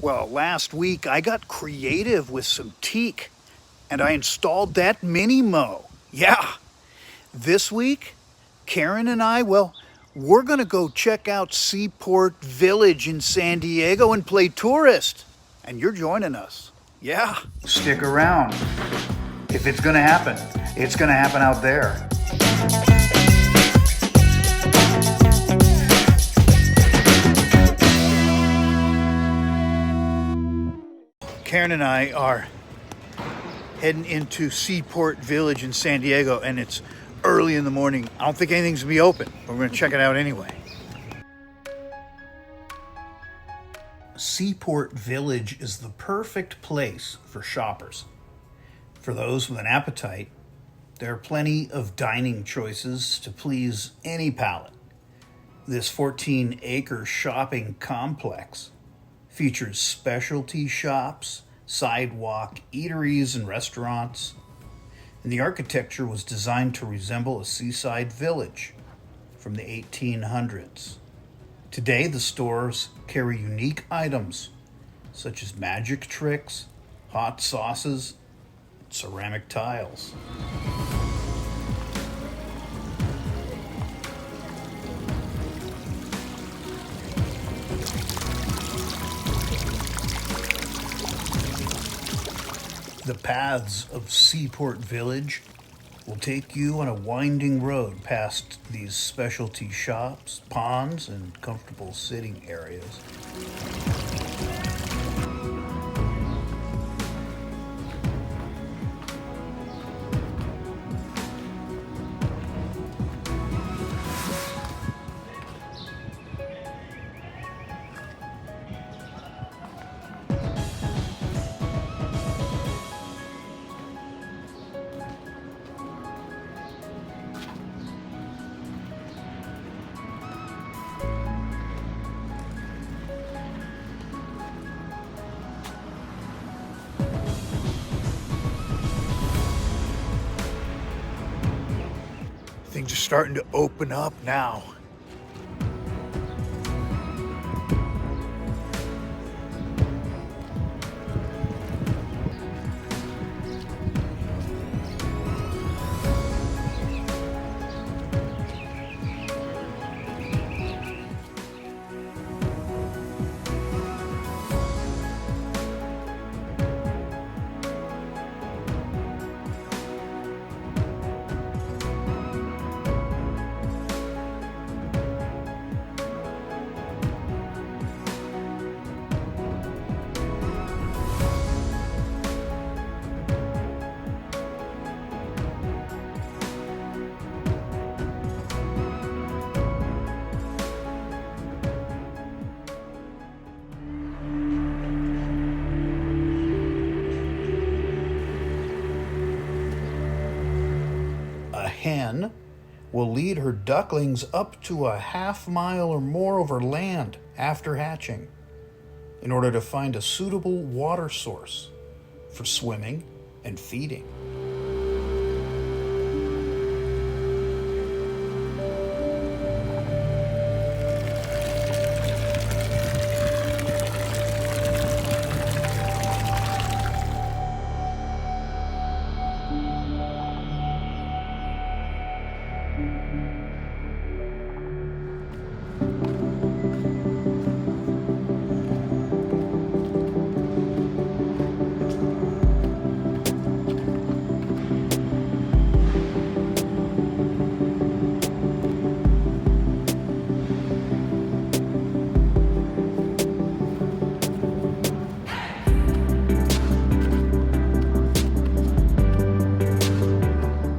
Well, last week I got creative with some teak and I installed that mini mow. Yeah. This week, Karen and I, we're gonna go check out Seaport Village in San Diego and play tourist. And you're joining us. Yeah. Stick around. If it's gonna happen, it's gonna happen out there. Karen and I are heading into Seaport Village in San Diego, and it's early in the morning. I don't think anything's gonna be open, but we're gonna check it out anyway. Seaport Village is the perfect place for shoppers. For those with an appetite, there are plenty of dining choices to please any palate. This 14-acre shopping complex features specialty shops, sidewalk eateries and restaurants, and the architecture was designed to resemble a seaside village from the 1800s. Today, the stores carry unique items such as magic tricks, hot sauces, and ceramic tiles. The paths of Seaport Village will take you on a winding road past these specialty shops, ponds, and comfortable sitting areas. Things are starting to open up now. A hen will lead her ducklings up to a half-mile or more over land after hatching in order to find a suitable water source for swimming and feeding.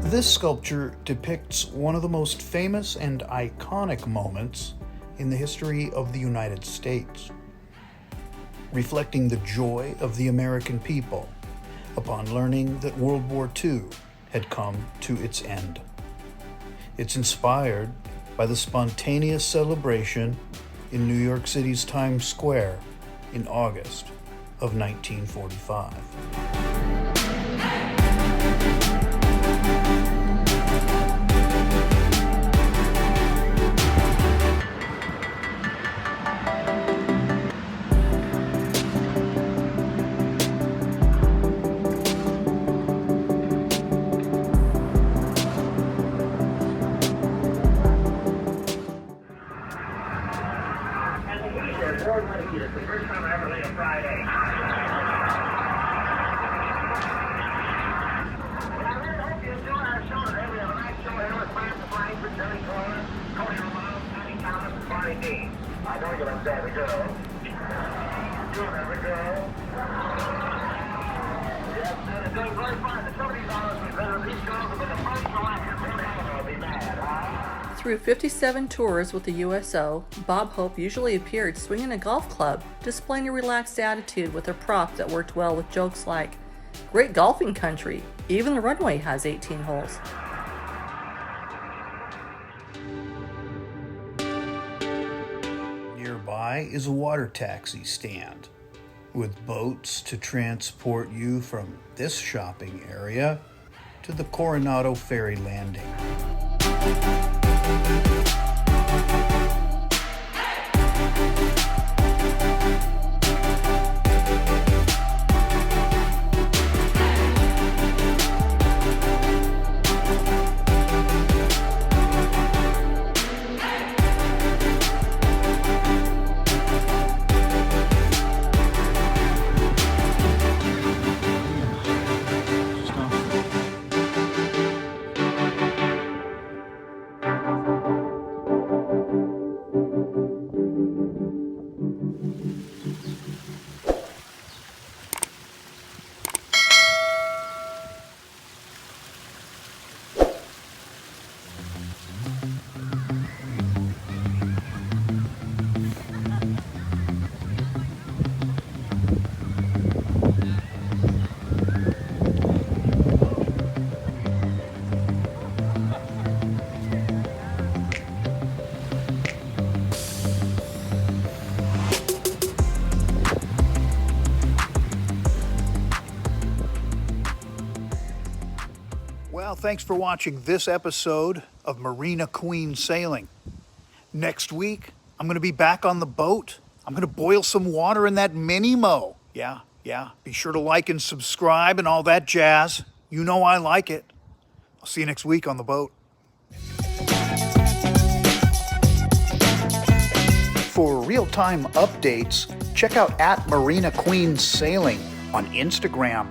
This sculpture depicts one of the most famous and iconic moments in the history of the United States, reflecting the joy of the American people upon learning that World War II had come to its end. It's inspired by the spontaneous celebration in New York City's Times Square in August of 1945. Beverly on Friday. Well, I really hope you enjoy our show today. We have a nice show here with Francis Langford, Jerry Corner, Cody Romano, Patty Thomas, and Barney D. I know you'll enjoy the girls. Doing every girl. Yes, and it's doing very fine. The $70 we've been with these girls have been the first to land. Then Helen will be mad, huh? Through 57 tours with the USO, Bob Hope usually appeared swinging a golf club, displaying a relaxed attitude with a prop that worked well with jokes like, "Great golfing country, even the runway has 18 holes." Nearby is a water taxi stand with boats to transport you from this shopping area to the Coronado Ferry Landing. Well, thanks for watching this episode of Marina Queen Sailing. Next week, I'm going to be back on the boat. I'm going to boil some water in that mini-mo. Yeah. Be sure to like and subscribe and all that jazz. You know I like it. I'll see you next week on the boat. For real-time updates, check out @Marina Queen Sailing on Instagram.